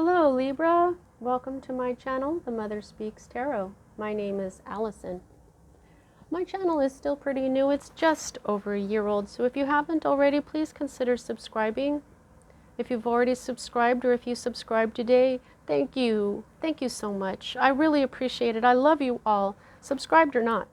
Hello Libra, welcome to my channel, The Mother Speaks Tarot. My name is Allison. My channel is still pretty new, it's just over a year old, so if you haven't already, please consider subscribing. If you've already subscribed or if you subscribed today, thank you. Thank you so much. I really appreciate it. I love you all, subscribed or not.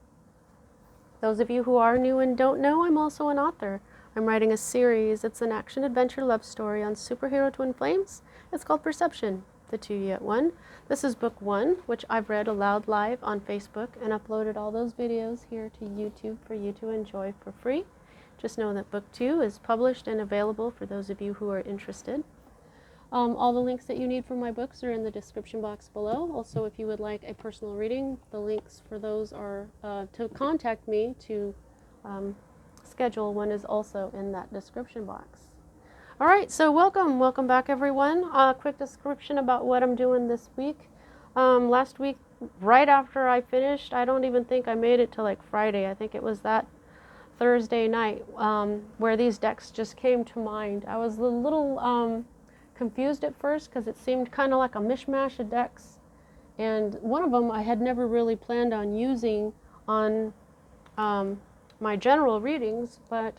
Those of you who are new and don't know, I'm also an author. I'm writing a series. It's an action-adventure love story on superhero twin flames. It's called Perception, the Two Yet One. This is book 1, which I've read aloud live on Facebook and uploaded all those videos here to YouTube for you to enjoy for free. Just know that book 2 is published and available for those of you who are interested. All the links that you need for my books are in the description box below. Also, if you would like a personal reading, the links for those are to contact me to schedule one is also in that description box. All right, so welcome back everyone. A quick description about what I'm doing this week. Last week, right after I finished, I don't even think I made it to like Friday. I think it was that Thursday night where these decks just came to mind. I was a little confused at first because it seemed kind of like a mishmash of decks, and one of them I had never really planned on using on my general readings, but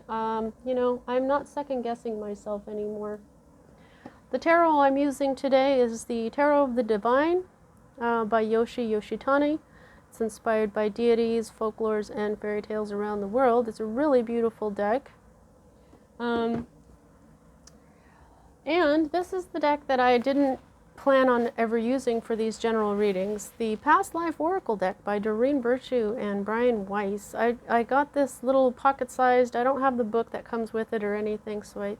you know, I'm not second guessing myself anymore. The tarot I'm using today is the Tarot of the Divine by Yoshitani. It's inspired by deities, folklores, and fairy tales around the world. It's a really beautiful deck. And this is the deck that I didn't plan on ever using for these general readings. The Past Life Oracle deck by Doreen Virtue and Brian Weiss. I got this little pocket-sized, I don't have the book that comes with it or anything, so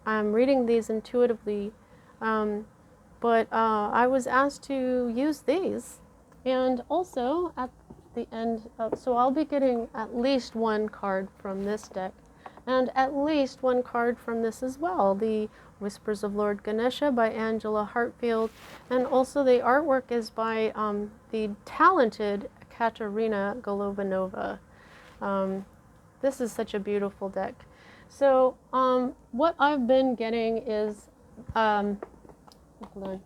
I'm reading these intuitively. But I was asked to use these. And also, at the end, so I'll be getting at least one card from this deck. And at least one card from this as well, the Whispers of Lord Ganesha by Angela Hartfield, and also the artwork is by the talented Katerina Golovanova. This is such a beautiful deck. So what I've been getting is, hold on.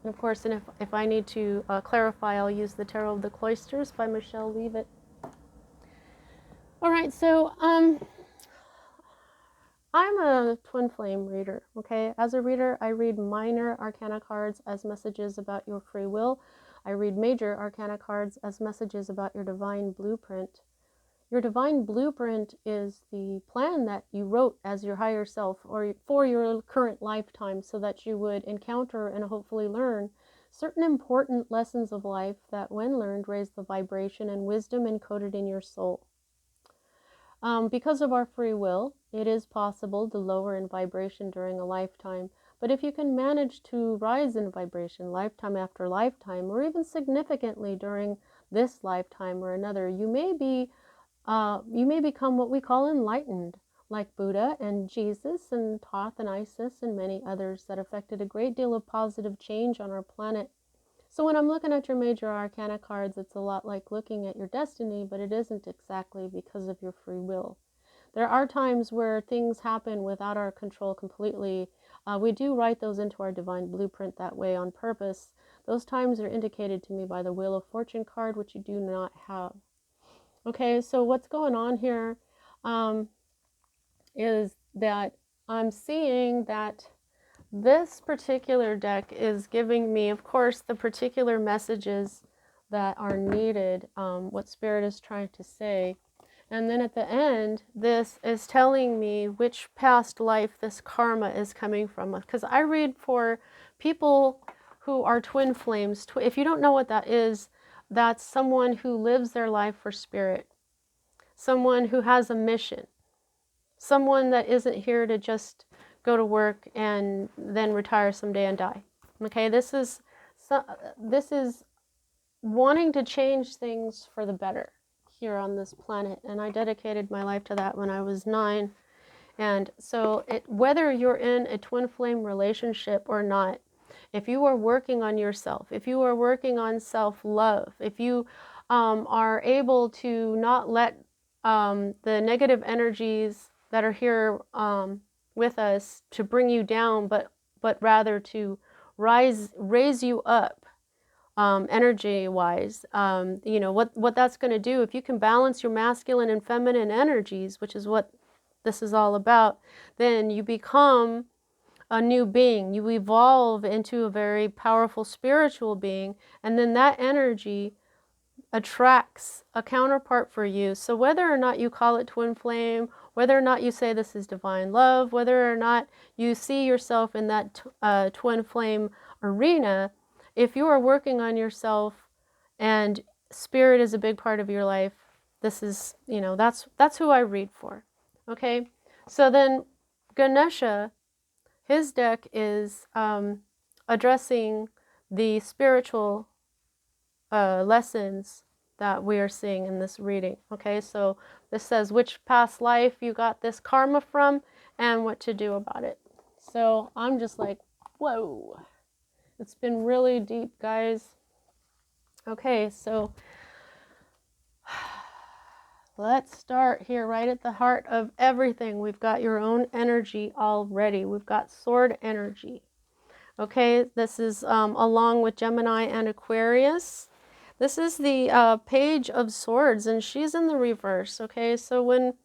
And of course, and if I need to clarify, I'll use the Tarot of the Cloisters by Michelle Leavitt. All right, so I'm a twin flame reader, okay? As a reader, I read minor arcana cards as messages about your free will. I read major arcana cards as messages about your divine blueprint. Your divine blueprint is the plan that you wrote as your higher self or for your current lifetime so that you would encounter and hopefully learn certain important lessons of life that, when learned, raise the vibration and wisdom encoded in your soul. Because of our free will, it is possible to lower in vibration during a lifetime, but if you can manage to rise in vibration lifetime after lifetime, or even significantly during this lifetime or another, you may become what we call enlightened, like Buddha and Jesus and Thoth and Isis and many others that affected a great deal of positive change on our planet. So when I'm looking at your major arcana cards, it's a lot like looking at your destiny, but it isn't exactly because of your free will. There are times where things happen without our control completely. We do write those into our divine blueprint that way on purpose. Those times are indicated to me by the Wheel of Fortune card, which you do not have. Okay, so what's going on here is that I'm seeing that this particular deck is giving me, of course, the particular messages that are needed, what Spirit is trying to say. And then at the end, this is telling me which past life this karma is coming from. Because I read for people who are twin flames. If you don't know what that is, that's someone who lives their life for Spirit. Someone who has a mission. Someone that isn't here to just go to work and then retire someday and die. Okay, this is wanting to change things for the better here on this planet, and I dedicated my life to that when I was 9. And so whether you're in a twin flame relationship or not, if you are working on yourself, if you are working on self-love, if you are able to not let the negative energies that are here with us to bring you down, but rather to raise you up, energy wise. You know, what that's going to do, if you can balance your masculine and feminine energies, which is what this is all about, then you become a new being. You evolve into a very powerful spiritual being, and then that energy attracts a counterpart for you. So whether or not you call it twin flame, whether or not you say this is divine love, whether or not you see yourself in that twin flame arena, if you are working on yourself and spirit is a big part of your life, this is, you know, that's who I read for. Okay, so then Ganesha, his deck is addressing the spiritual lessons that we are seeing in this reading. Okay, so this says which past life you got this karma from and what to do about it. So I'm just like, whoa, it's been really deep, guys. Okay, so let's start here right at the heart of everything. We've got your own energy already. We've got sword energy. Okay, this is along with Gemini and Aquarius. This is the Page of Swords, and she's in the reverse. Okay, so when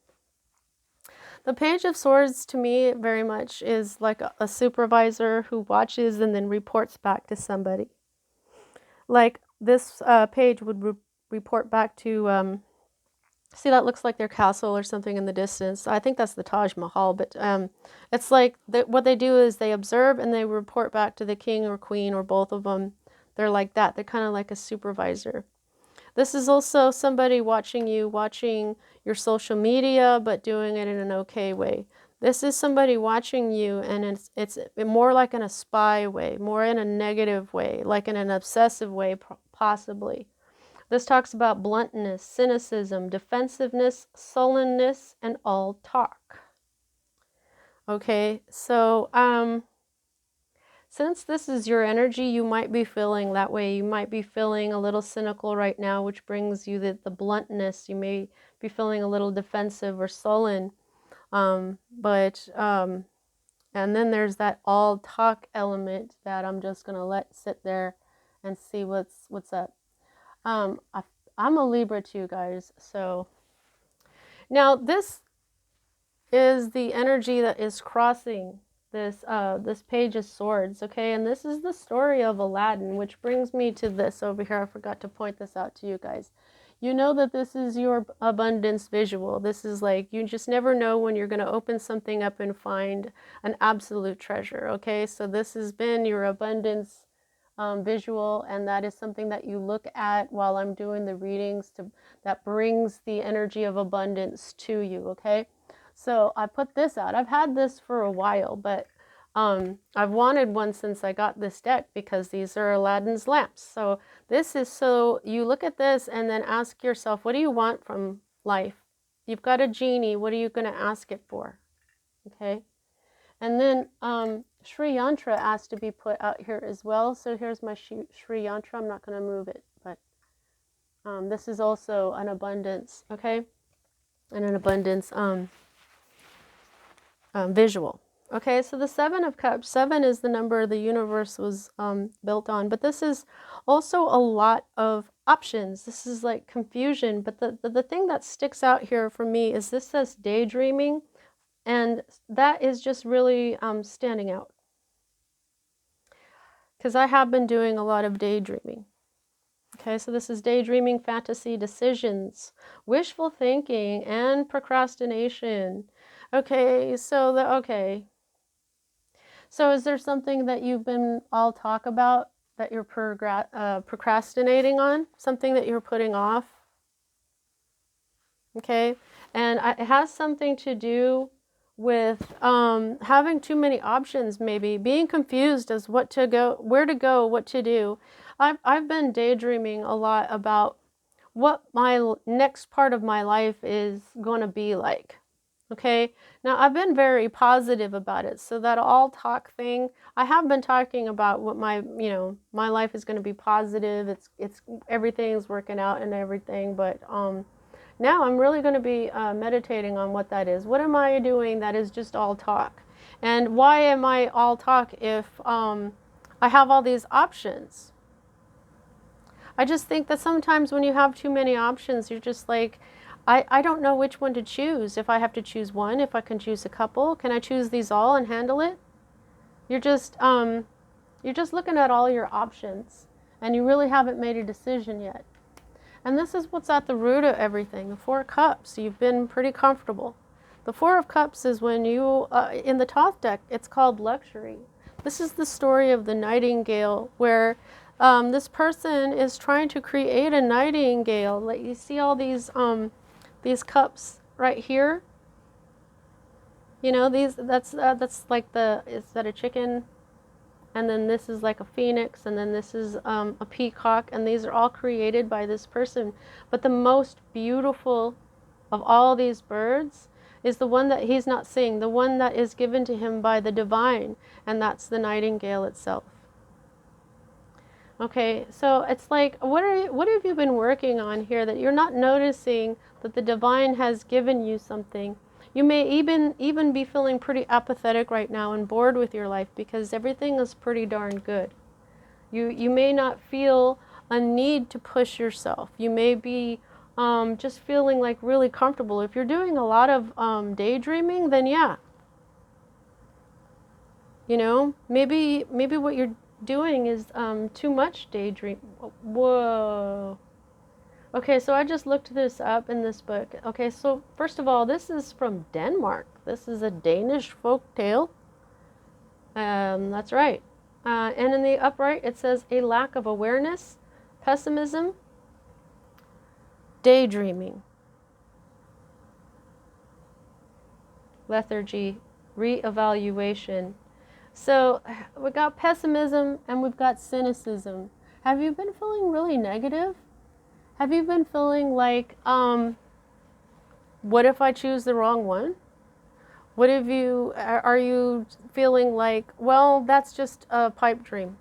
the Page of Swords to me very much is like a supervisor who watches and then reports back to somebody. Like this page would report back to, see, that looks like their castle or something in the distance. I think that's the Taj Mahal, but it's like what they do is they observe and they report back to the king or queen or both of them. They're like that. They're kind of like a supervisor. This is also somebody watching you, watching your social media, but doing it in an okay way. This is somebody watching you, and it's more like in a spy way, more in a negative way, like in an obsessive way, possibly. This talks about bluntness, cynicism, defensiveness, sullenness, and all talk. Okay, so since this is your energy, you might be feeling that way. You might be feeling a little cynical right now, which brings you the bluntness. You may be feeling a little defensive or sullen. And then there's that all talk element that I'm just going to let sit there and see what's up. I'm a Libra too, guys. So now this is the energy that is crossing this Page of Swords, okay? And this is the story of Aladdin, which brings me to this over here. I forgot to point this out to you guys. You know that this is your abundance visual. This is like, you just never know when you're going to open something up and find an absolute treasure, okay? So this has been your abundance visual, and that is something that you look at while I'm doing the readings that brings the energy of abundance to you, okay? So I put this out. I've had this for a while, but I've wanted one since I got this deck because these are Aladdin's lamps. So this is, so you look at this and then ask yourself, what do you want from life? You've got a genie. What are you going to ask it for? Okay. And then Sri Yantra asked to be put out here as well. So here's my Sri Yantra. I'm not going to move it, but this is also an abundance, okay? And an abundance visual. Okay, so the Seven of Cups, 7 is the number the universe was built on, but this is also a lot of options. This is like confusion, but the thing that sticks out here for me is this says daydreaming, and that is just really standing out. Because I have been doing a lot of daydreaming. Okay, so this is daydreaming, fantasy, decisions, wishful thinking, and procrastination. Okay, so so is there something that you've been all talk about that you're procrastinating on? Something that you're putting off? Okay, and it has something to do with having too many options, maybe being confused as what to go, where to go, what to do. I've been daydreaming a lot about what my next part of my life is going to be like. Okay, now I've been very positive about it. So that all talk thing, I have been talking about what my life is going to be positive. It's everything's working out and everything, but now I'm really going to be meditating on what that is. What am I doing that is just all talk? And why am I all talk if I have all these options. I just think that sometimes when you have too many options, you're just like, I don't know which one to choose. If I have to choose one, if I can choose a couple, can I choose these all and handle it? You're just looking at all your options, and you really haven't made a decision yet. And this is what's at the root of everything. The Four of Cups, you've been pretty comfortable. The Four of Cups is when you, in the Thoth deck, it's called luxury. This is the story of the nightingale, where this person is trying to create a nightingale. Like, you see all these cups right here. You know, that's like is that a chicken? And then this is like a phoenix, and then this is a peacock, and these are all created by this person. But the most beautiful of all these birds is the one that he's not seeing, the one that is given to him by the divine, and that's the nightingale itself. Okay, so it's like, what have you been working on here that you're not noticing that the divine has given you something? You may even be feeling pretty apathetic right now and bored with your life because everything is pretty darn good. You may not feel a need to push yourself. You may be just feeling like really comfortable. If you're doing a lot of daydreaming, then yeah. You know, maybe what you're doing is too much daydream. Whoa. Okay, so I just looked this up in this book. Okay, so first of all, this is from Denmark. This is a Danish folk tale. That's right. And in the upright, it says a lack of awareness, pessimism, daydreaming, lethargy, reevaluation. So we got pessimism and we've got cynicism. Have you been feeling really negative? Have you been feeling like, what if I choose the wrong one? Are you feeling like, well, that's just a pipe dream.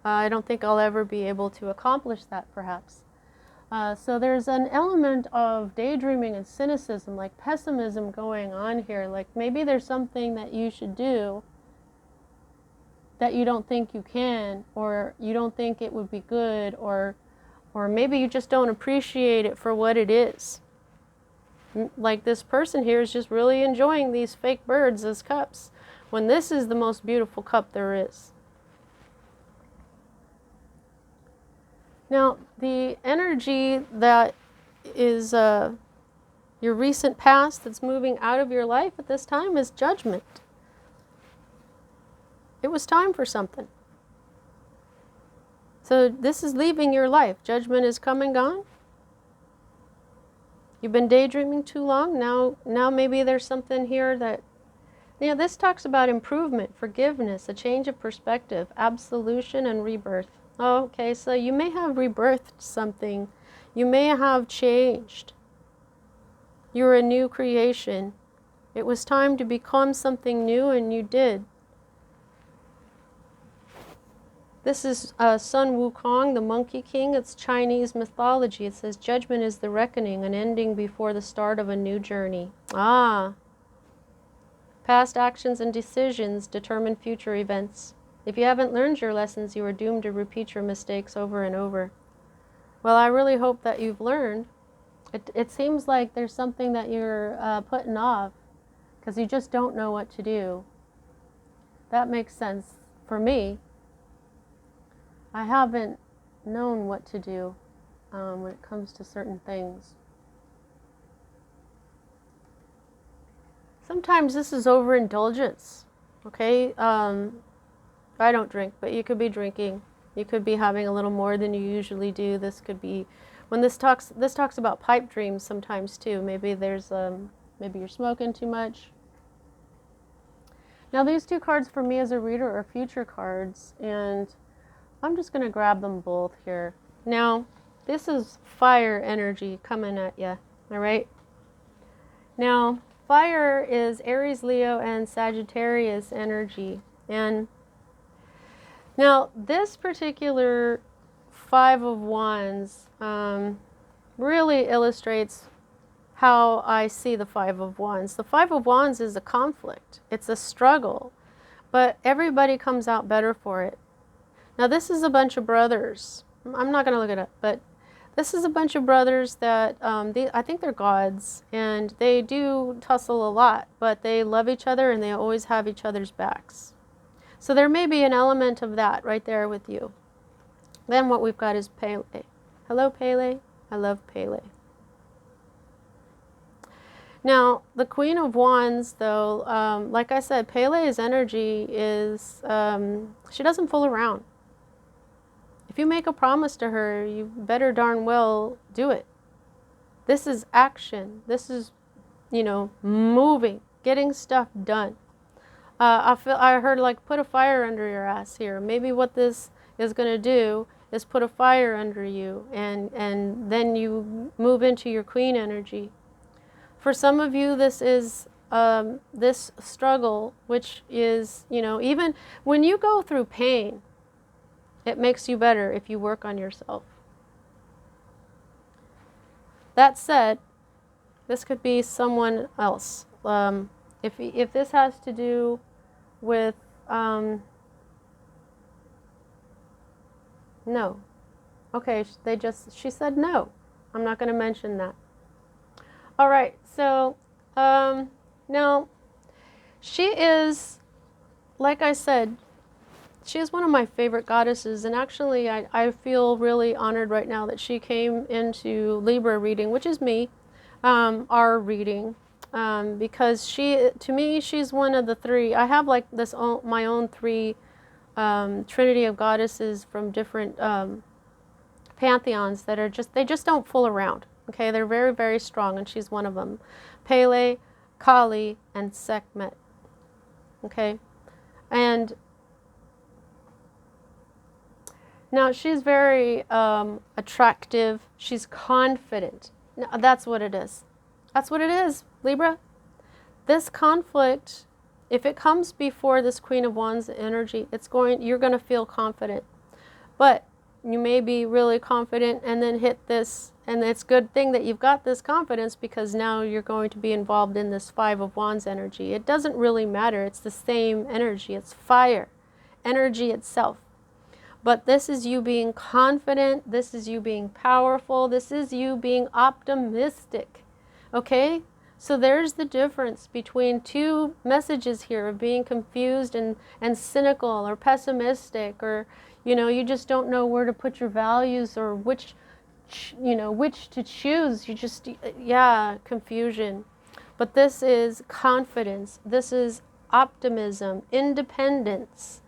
I don't think I'll ever be able to accomplish that, perhaps. So there's an element of daydreaming and cynicism, like pessimism going on here. Like maybe there's something that you should do that you don't think you can, or you don't think it would be good, or maybe you just don't appreciate it for what it is. Like this person here is just really enjoying these fake birds as cups, when this is the most beautiful cup there is. Now, the energy that is your recent past that's moving out of your life at this time is judgment. It was time for something. So this is leaving your life. Judgment is come and gone. You've been daydreaming too long. Now maybe there's something here that, this talks about improvement, forgiveness, a change of perspective, absolution, and rebirth. Oh, okay, so you may have rebirthed something. You may have changed. You're a new creation. It was time to become something new, and you did. This is Sun Wukong, the Monkey King. It's Chinese mythology. It says, judgment is the reckoning, an ending before the start of a new journey. Ah. Past actions and decisions determine future events. If you haven't learned your lessons, you are doomed to repeat your mistakes over and over. Well, I really hope that you've learned. It seems like there's something that you're putting off because you just don't know what to do. That makes sense for me. I haven't known what to do when it comes to certain things. Sometimes this is overindulgence, okay? I don't drink, but you could be drinking. You could be having a little more than you usually do. This could be, when this talks about pipe dreams sometimes too. Maybe there's, maybe you're smoking too much. Now these two cards for me as a reader are future cards, and I'm just going to grab them both here. Now, this is fire energy coming at you, all right? Now, fire is Aries, Leo, and Sagittarius energy. And now, this particular Five of Wands really illustrates how I see the Five of Wands. The Five of Wands is a conflict. It's a struggle, but everybody comes out better for it. Now this is a bunch of brothers. I'm not going to look it up, but this is a bunch of brothers that I think they're gods, and they do tussle a lot, but they love each other and they always have each other's backs. So there may be an element of that right there with you. Then what we've got is Pele. Hello, Pele. I love Pele. Now, the Queen of Wands, though, like I said, Pele's energy is, she doesn't fool around. If you make a promise to her, you better darn well do it. This is action. This is, you know, moving, getting stuff done. I heard like put a fire under your ass here. Maybe what this is going to do is put a fire under you, and then you move into your queen energy. For some of you, this is this struggle, which is, you know, even when you go through pain, it makes you better if you work on yourself. That said, this could be someone else. If this has to do with, no. Okay, she said no. I'm not going to mention that. All right, so now she is, like I said, she is one of my favorite goddesses, and actually I feel really honored right now that she came into Libra reading, which is me, our reading, because to me, she's one of the three. I have like my own three trinity of goddesses from different pantheons that are they just don't fool around. Okay, they're very, very strong, and she's one of them. Pele, Kali, and Sekhmet. Okay, and now she's very attractive. She's confident. Now, that's what it is. That's what it is, Libra. This conflict, if it comes before this Queen of Wands energy, you're going to feel confident. But you may be really confident and then hit this, and it's a good thing that you've got this confidence, because now you're going to be involved in this Five of Wands energy. It doesn't really matter. It's the same energy. It's fire, energy itself. But this is you being confident. This is you being powerful. This is you being optimistic. Okay? So there's the difference between two messages here of being confused and cynical or pessimistic, or, you know, you just don't know where to put your values or which to choose. You just, yeah, confusion. But this is confidence. This is optimism, independence,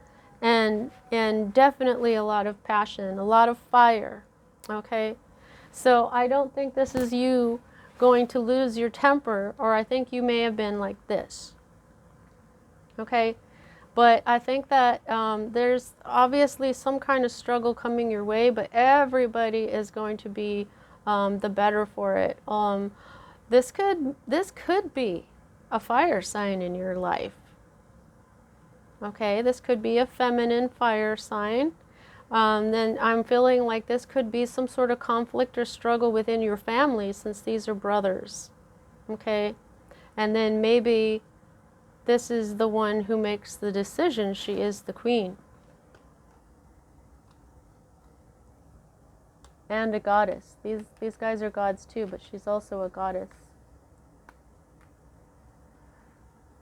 and definitely a lot of passion, a lot of fire. Okay? So I don't think this is you going to lose your temper, or I think you may have been like this. Okay? But I think that there's obviously some kind of struggle coming your way, but everybody is going to be the better for it. This could be a fire sign in your life. Okay, this could be a feminine fire sign. Then I'm feeling like this could be some sort of conflict or struggle within your family, since these are brothers. Okay, and then maybe this is the one who makes the decision. She is the queen. And a goddess. These guys are gods too, but she's also a goddess.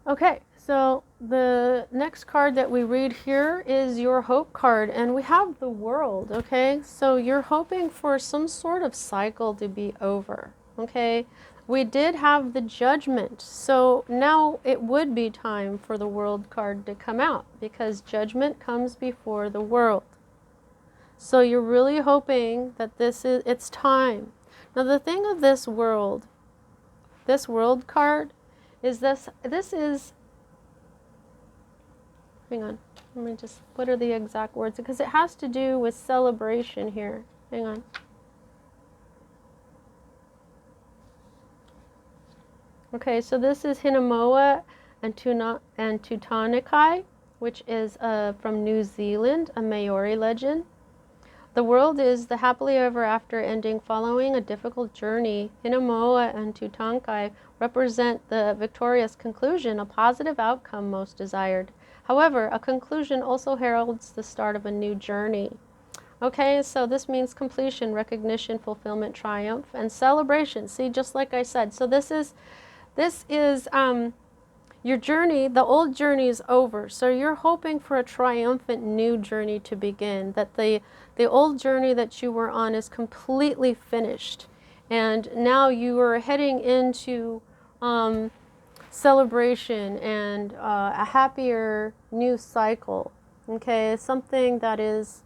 Okay, so the next card that we read here is your hope card, and we have the World. Okay, so you're hoping for some sort of cycle to be over. Okay, we did have the Judgment, so now it would be time for the World card to come out, because Judgment comes before the World. So you're really hoping that it's time. Now the thing of this World card is this is, hang on, let me just, what are the exact words? Because it has to do with celebration here. Hang on. Okay, so this is Hinamoa and Teutonikai, which is from New Zealand, a Maori legend. The World is the happily ever after ending following a difficult journey. Hinamoa and Teutonikai represent the victorious conclusion, a positive outcome most desired. However, a conclusion also heralds the start of a new journey. Okay, so this means completion, recognition, fulfillment, triumph, and celebration. See, just like I said. So this is your journey. The old journey is over. So you're hoping for a triumphant new journey to begin. That the old journey that you were on is completely finished, and now you are heading into celebration and a happier new cycle. Okay, something that is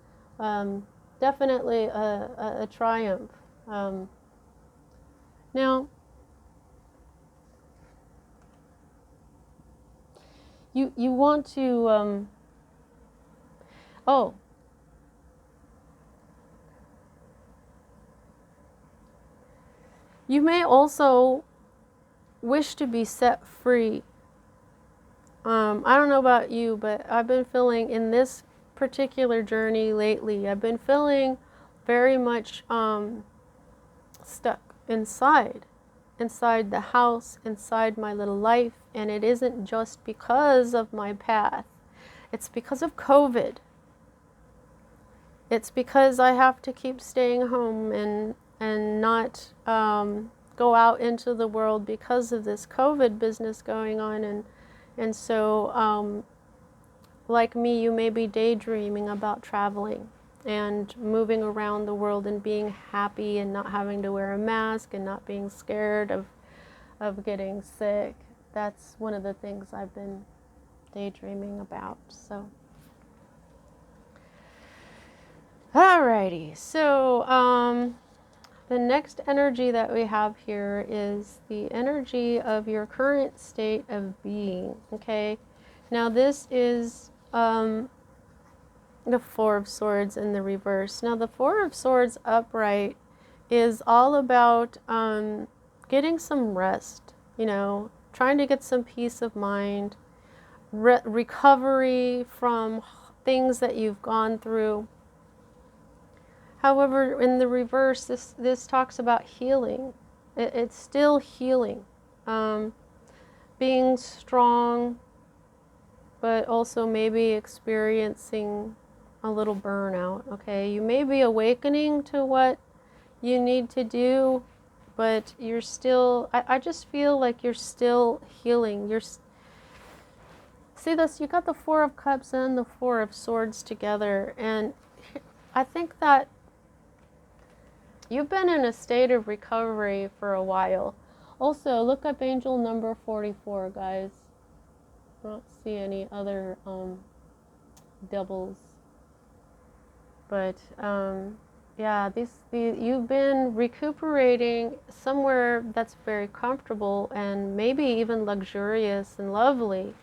definitely a triumph. Now, you want to oh, you may also wish to be set free. I don't know about you, but I've been feeling in this particular journey lately, I've been feeling very much stuck inside the house, inside my little life. And it isn't just because of my path. It's because of COVID. It's because I have to keep staying home and not go out into the world because of this COVID business going on. And so, like me, you may be daydreaming about traveling and moving around the world and being happy and not having to wear a mask and not being scared of getting sick. That's one of the things I've been daydreaming about. So, alrighty. So, the next energy that we have here is the energy of your current state of being. Okay. Now this is the Four of Swords in the reverse. Now the Four of Swords upright is all about getting some rest, trying to get some peace of mind, recovery from things that you've gone through. However, in the reverse, this talks about healing. It's still healing, being strong, but also maybe experiencing a little burnout. Okay, you may be awakening to what you need to do, but you're still, I just feel like you're still healing. See this, you got the Four of Cups and the Four of Swords together, and I think that you've been in a state of recovery for a while. Also, look up angel number 44, guys. I don't see any other doubles. But yeah, you've been recuperating somewhere that's very comfortable and maybe even luxurious and lovely.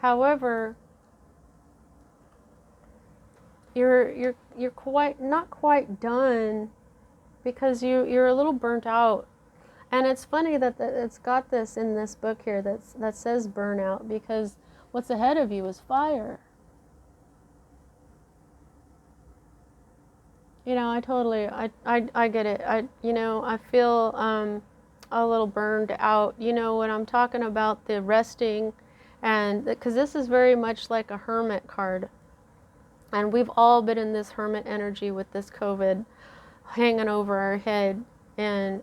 However, you're not quite done, because you're a little burnt out. And it's funny that it's got this in this book here that says burnout, because what's ahead of you is fire. I totally, I get it. I feel a little burned out. When I'm talking about the resting, and because this is very much like a hermit card. And we've all been in this hermit energy with this COVID hanging over our head. And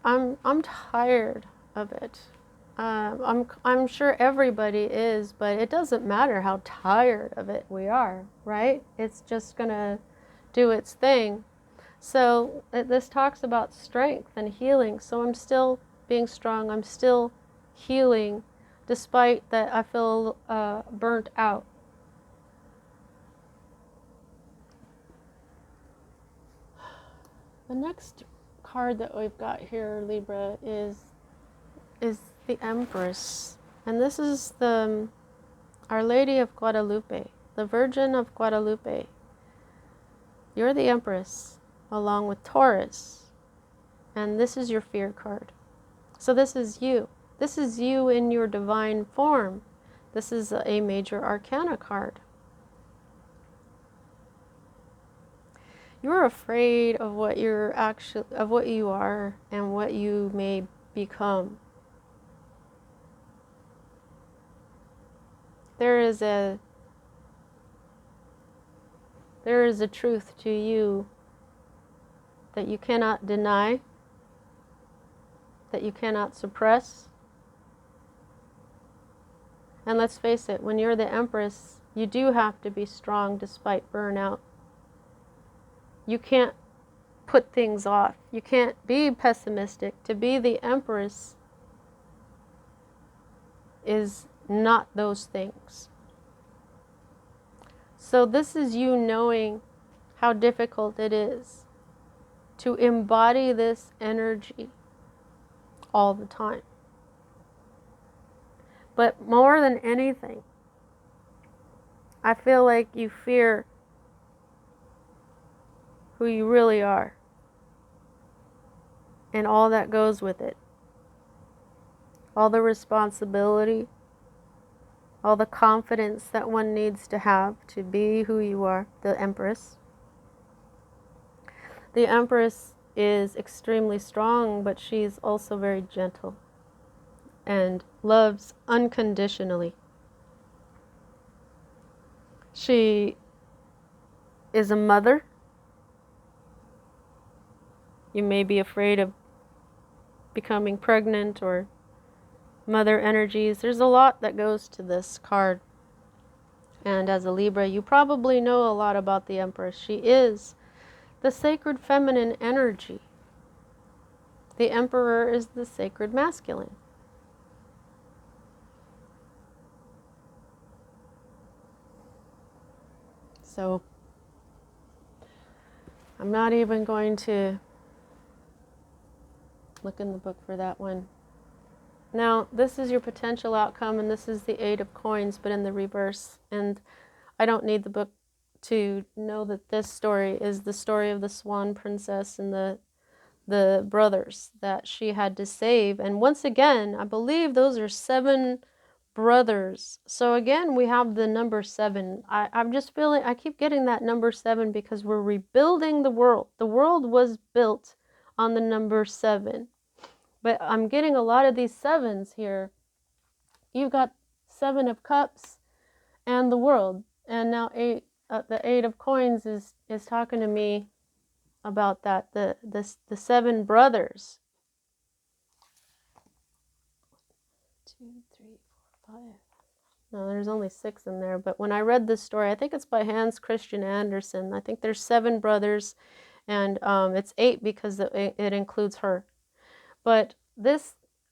I'm tired of it. I'm sure everybody is, but it doesn't matter how tired of it we are, right? It's just gonna do its thing. So this talks about strength and healing. So I'm still being strong. I'm still healing, despite that I feel burnt out. The next card that we've got here, Libra, is the Empress. And this is Our Lady of Guadalupe, the Virgin of Guadalupe. You're the Empress, along with Taurus. And this is your fear card. So this is you. This is you in your divine form. This is a major arcana card. You're afraid of what you are and what you may become. there is a truth to you that you cannot deny, that you cannot suppress. And let's face it, when you're the Empress, you do have to be strong despite burnout. You can't put things off. You can't be pessimistic. To be the Empress is not those things. So this is you knowing how difficult it is to embody this energy all the time. But more than anything, I feel like you fear who you really are and all that goes with it. All the responsibility, all the confidence that one needs to have to be who you are, the Empress. The Empress is extremely strong, but she's also very gentle and loves unconditionally. She is a mother. You may be afraid of becoming pregnant or mother energies. There's a lot that goes to this card. And as a Libra, you probably know a lot about the Empress. She is the sacred feminine energy. The Emperor is the sacred masculine. So I'm not even going to look in the book for that one. Now, this is your potential outcome, and this is the Eight of Coins, but in the reverse. And I don't need the book to know that this story is the story of the Swan Princess and the brothers that she had to save. And once again, I believe those are 7 brothers. So again, we have the number 7. I'm just feeling, I keep getting that number 7 because we're rebuilding the world. The world was built on the number 7. But I'm getting a lot of these 7s here. You've got 7 of Cups and the world. And now the 8 of Coins is talking to me about that. The 7 brothers. 2, 3, 4, 5. No, there's only 6 in there. But when I read this story, I think it's by Hans Christian Andersen. I think there's 7 brothers, and it's 8 because it includes her. But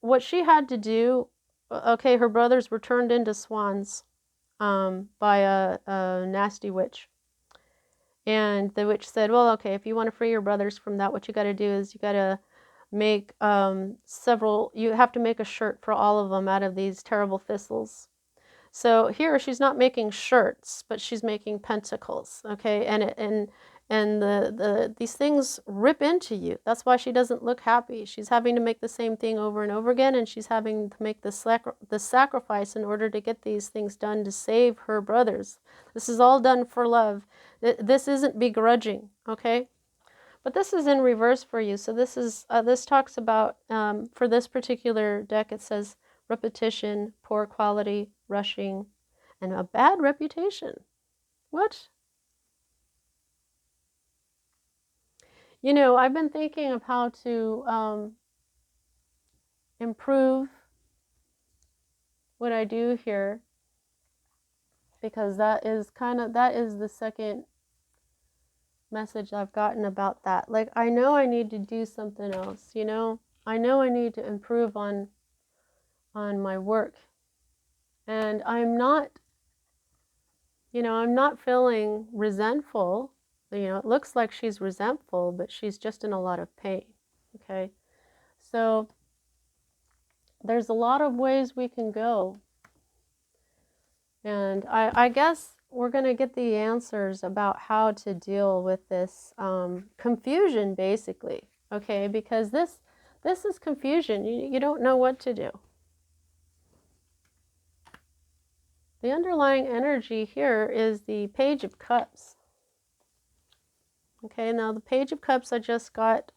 what she had to do, okay, her brothers were turned into swans by a nasty witch. And the witch said, well, okay, if you want to free your brothers from that, what you got to do is you got to make you have to make a shirt for all of them out of these terrible thistles. So here she's not making shirts, but she's making pentacles, okay? And these things rip into you. That's why she doesn't look happy. She's having to make the same thing over and over again, and she's having to make the sacrifice in order to get these things done to save her brothers. This is all done for love. This isn't begrudging, okay? But this is in reverse for you. So this talks about, for this particular deck, it says repetition, poor quality, rushing, and a bad reputation. What? You know, I've been thinking of how to improve what I do here, because that is the second message I've gotten about that. Like, I know I need to do something else, you know? I know I need to improve on my work. And I'm not feeling resentful. You know, it looks like she's resentful, but she's just in a lot of pain, okay? So there's a lot of ways we can go. And I guess we're going to get the answers about how to deal with this confusion, basically, okay? Because this is confusion. You don't know what to do. The underlying energy here is the Page of Cups. Okay, now the Page of Cups I just got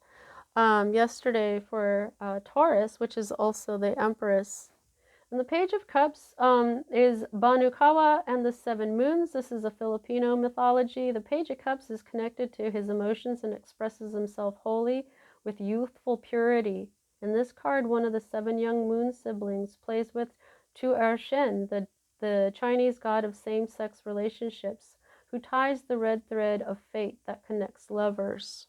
yesterday for Taurus, which is also the Empress. And the Page of Cups is Banukawa and the Seven Moons. This is a Filipino mythology. The Page of Cups is connected to his emotions and expresses himself wholly with youthful purity. In this card, one of the 7 young moon siblings plays with Tu Shen, the Chinese god of same-sex relationships, who ties the red thread of fate that connects lovers.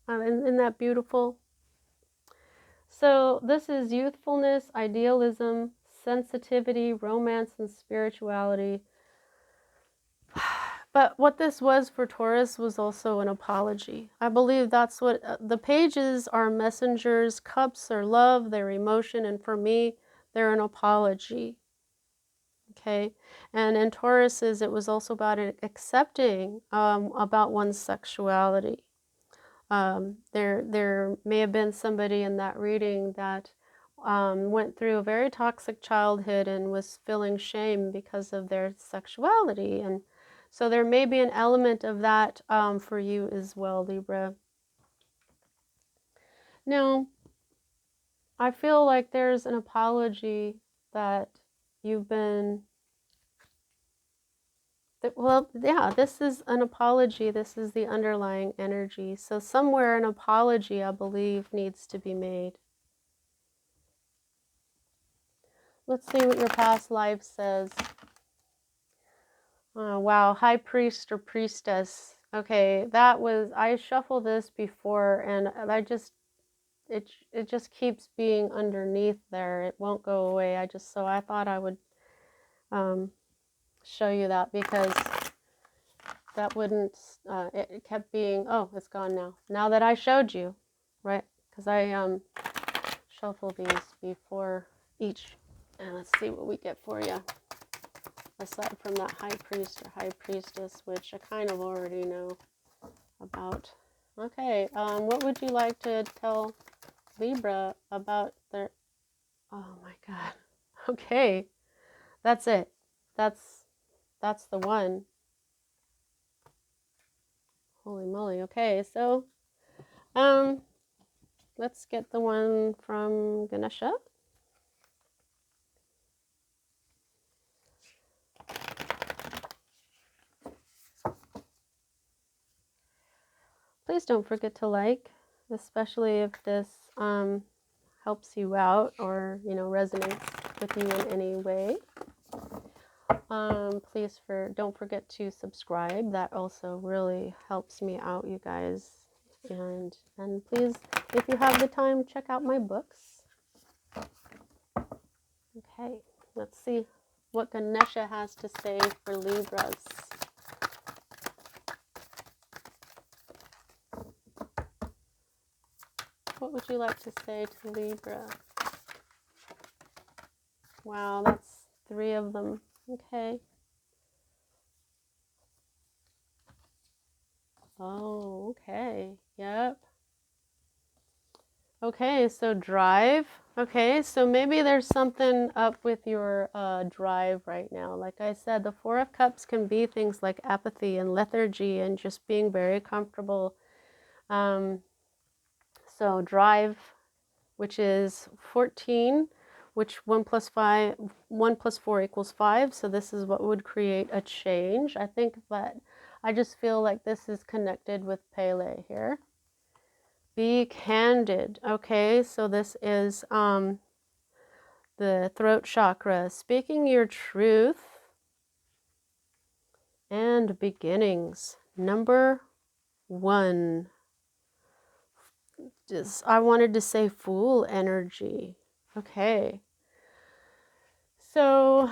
Isn't that beautiful? So this is youthfulness, idealism, sensitivity, romance, and spirituality. But what this was for Taurus was also an apology. I believe that's what the pages are: messengers, cups are love, they're emotion, and for me, they're an apology. Okay, and in Taurus's, it was also about accepting about one's sexuality. There may have been somebody in that reading that went through a very toxic childhood and was feeling shame because of their sexuality, and so there may be an element of that for you as well, Libra. Now, I feel like there's an apology that you've been, well, yeah, this is an apology. This is the underlying energy. So somewhere an apology, I believe, needs to be made. Let's see what your past life says. Oh, wow, High Priest or Priestess. Okay, that was, I shuffled this before, and it just keeps being underneath there. It won't go away. So I thought I would show you that, because that wouldn't, it kept being, oh, it's gone now. Now that I showed you, right? Because I shuffle these before each, and let's see what we get for you. Aside from that High Priest or High Priestess, which I kind of already know about. Okay, what would you like to tell Libra about their... Oh my God. Okay, that's it. That's the one. Holy moly. Okay, so let's get the one from Ganesha. Please don't forget to like, especially if this helps you out or, resonates with you in any way. Please don't forget to subscribe. That also really helps me out, you guys. And please, if you have the time, check out my books. Okay, let's see what Ganesha has to say for Libras. What would you like to say to Libra? Wow, that's 3 of them. Okay. Oh, okay. Yep. Okay, so drive. Okay, so maybe there's something up with your drive right now. Like I said, the 4 of Cups can be things like apathy and lethargy and just being very comfortable. So drive, which is 14, which 1 plus 4 equals 5. So this is what would create a change. I think that I just feel like this is connected with Pele here. Be candid. Okay, so this is the throat chakra, speaking your truth and beginnings. Number 1. I wanted to say Fool energy. Okay. So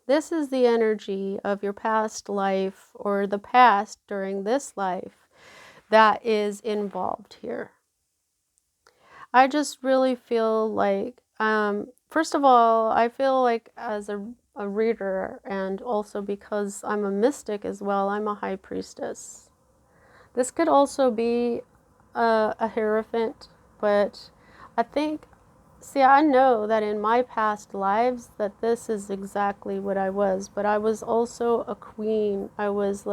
this is the energy of your past life, or the past during this life, that is involved here. I just really feel like, first of all, I feel like as a reader, and also because I'm a mystic as well, I'm a High Priestess. This could also be a Hierophant, but I think, see, I know that in my past lives that this is exactly what I was, but I was also a queen. I was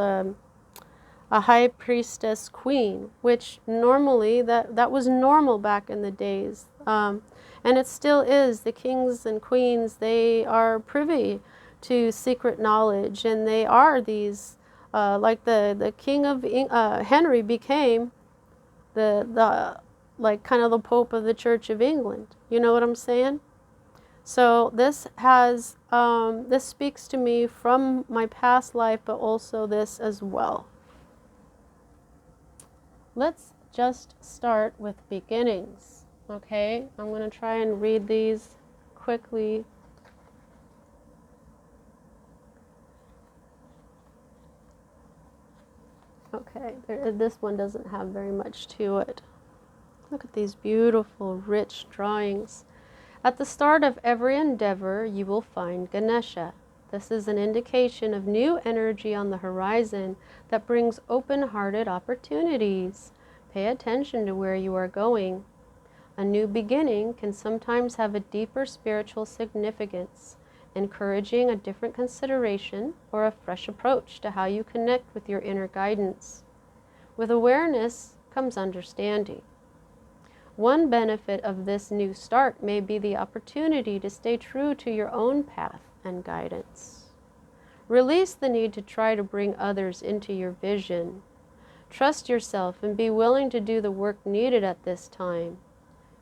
a high priestess queen, which normally that was normal back in the days. And it still is. The kings and queens, they are privy to secret knowledge, and they are these, like the king of Henry became the like kind of the Pope of the Church of England. You know what I'm saying? So this has, this speaks to me from my past life, but also this as well. Let's just start with beginnings, okay? I'm going to try and read these quickly. Okay, this one doesn't have very much to it. Look at these beautiful, rich drawings. At the start of every endeavor, you will find Ganesha. This is an indication of new energy on the horizon that brings open-hearted opportunities. Pay attention to where you are going. A new beginning can sometimes have a deeper spiritual significance, encouraging a different consideration or a fresh approach to how you connect with your inner guidance. With awareness comes understanding. One benefit of this new start may be the opportunity to stay true to your own path and guidance. Release the need to try to bring others into your vision. Trust yourself and be willing to do the work needed at this time.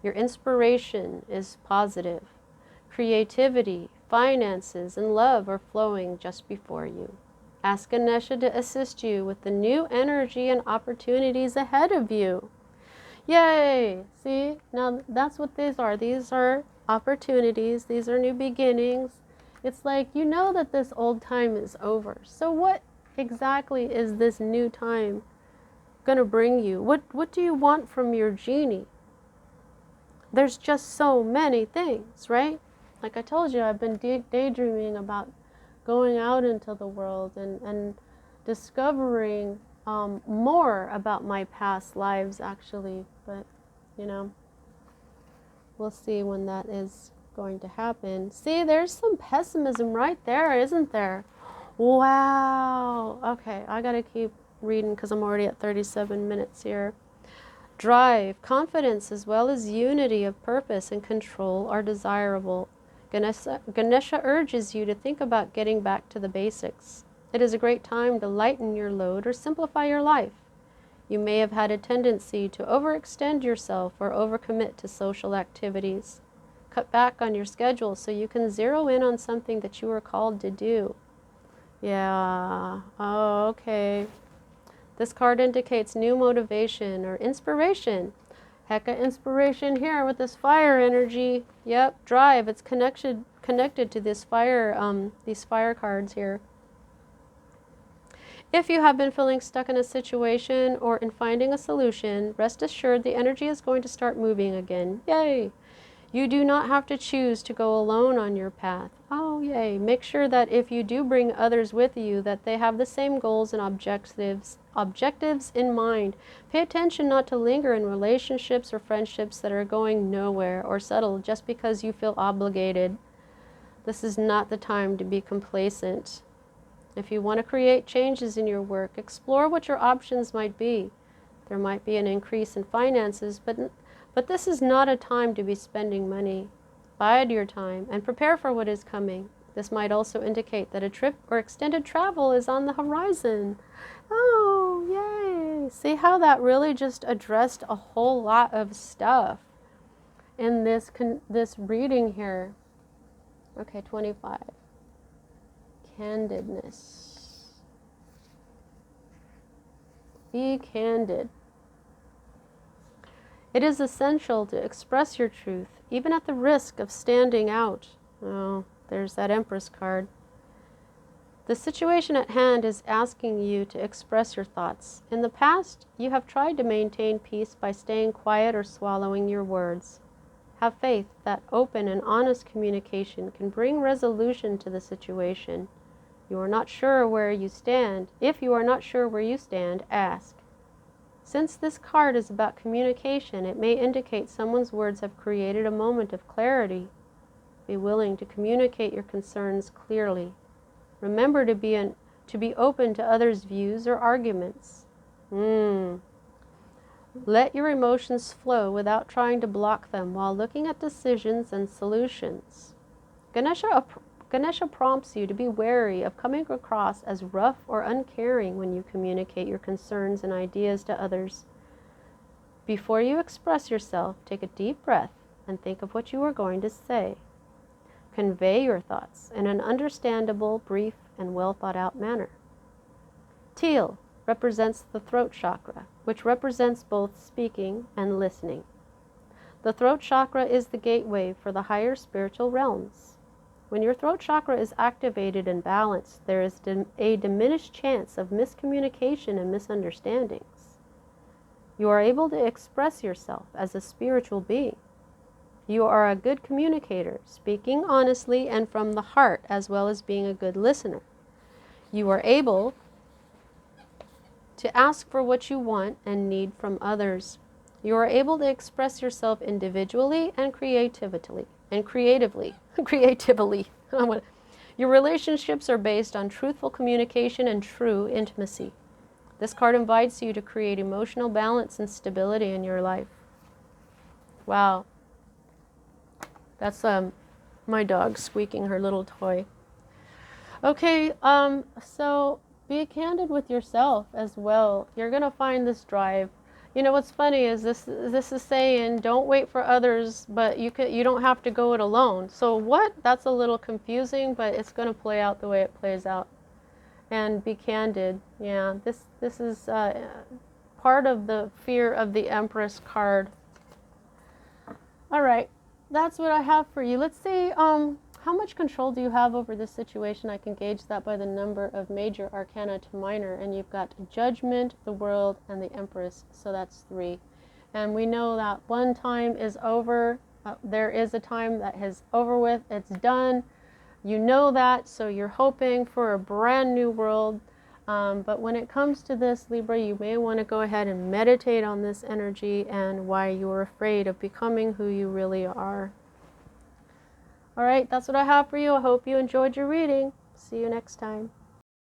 Your inspiration is positive. Creativity, finances, and love are flowing just before you. Ask Ganesha to assist you with the new energy and opportunities ahead of you. Yay! See, now that's what these are. These are opportunities. These are new beginnings. It's like, you know that this old time is over. So what exactly is this new time going to bring you? What do you want from your genie? There's just so many things, right? Like I told you, I've been daydreaming about going out into the world and discovering more about my past lives, actually. But, you know, we'll see when that is going to happen. See, there's some pessimism right there, isn't there? Wow. Okay, I gotta keep reading because I'm already at 37 minutes here. Drive, confidence, as well as unity of purpose and control are desirable. Ganesha urges you to think about getting back to the basics. It is a great time to lighten your load or simplify your life. You may have had a tendency to overextend yourself or overcommit to social activities. Cut back on your schedule so you can zero in on something that you are called to do. Yeah, oh, okay. This card indicates new motivation or inspiration. Hecka inspiration here with this fire energy. Yep, drive. It's connected to this these fire cards here. If you have been feeling stuck in a situation or in finding a solution, rest assured the energy is going to start moving again. Yay! You do not have to choose to go alone on your path. Oh, yay. Make sure that if you do bring others with you, that they have the same goals and objectives in mind. Pay attention not to linger in relationships or friendships that are going nowhere or settle just because you feel obligated. This is not the time to be complacent. If you want to create changes in your work, explore what your options might be. There might be an increase in finances, but this is not a time to be spending money. Bide your time and prepare for what is coming. This might also indicate that a trip or extended travel is on the horizon. Oh, yay! See how that really just addressed a whole lot of stuff in this reading here. Okay, 25. Candidness. Be candid. It is essential to express your truth, even at the risk of standing out. Oh, there's that Empress card. The situation at hand is asking you to express your thoughts. In the past, you have tried to maintain peace by staying quiet or swallowing your words. Have faith that open and honest communication can bring resolution to the situation. You are not sure where you stand. If you are not sure where you stand, ask. Since this card is about communication, it may indicate someone's words have created a moment of clarity. Be willing to communicate your concerns clearly. Remember to be open to others' views or arguments. Let your emotions flow without trying to block them while looking at decisions and solutions. Ganesha prompts you to be wary of coming across as rough or uncaring when you communicate your concerns and ideas to others. Before you express yourself, take a deep breath and think of what you are going to say. Convey your thoughts in an understandable, brief, and well thought out manner. Teal represents the throat chakra, which represents both speaking and listening. The throat chakra is the gateway for the higher spiritual realms. When your throat chakra is activated and balanced, there is a diminished chance of miscommunication and misunderstandings. You are able to express yourself as a spiritual being. You are a good communicator, speaking honestly and from the heart, as well as being a good listener. You are able to ask for what you want and need from others. You are able to express yourself individually and creatively. Your relationships are based on truthful communication and true intimacy. This card invites you to create emotional balance and stability in your life. Wow. That's my dog squeaking her little toy. Okay, so be candid with yourself as well. You're going to find this drive. You know what's funny is this is saying don't wait for others, but you don't have to go it alone. So what? That's a little confusing, but it's going to play out the way it plays out. And be candid. Yeah, this is part of the fear of the Empress card. All right, that's what I have for you. Let's see, how much control do you have over this situation? I can gauge that by the number of major arcana to minor, and you've got Judgment, the World, and the Empress, so that's 3. And we know that one time is over. There is a time that is over with. It's done. You know that, so you're hoping for a brand new world. But when it comes to this, Libra, you may want to go ahead and meditate on this energy and why you're afraid of becoming who you really are. All right, that's what I have for you. I hope you enjoyed your reading. See you next time.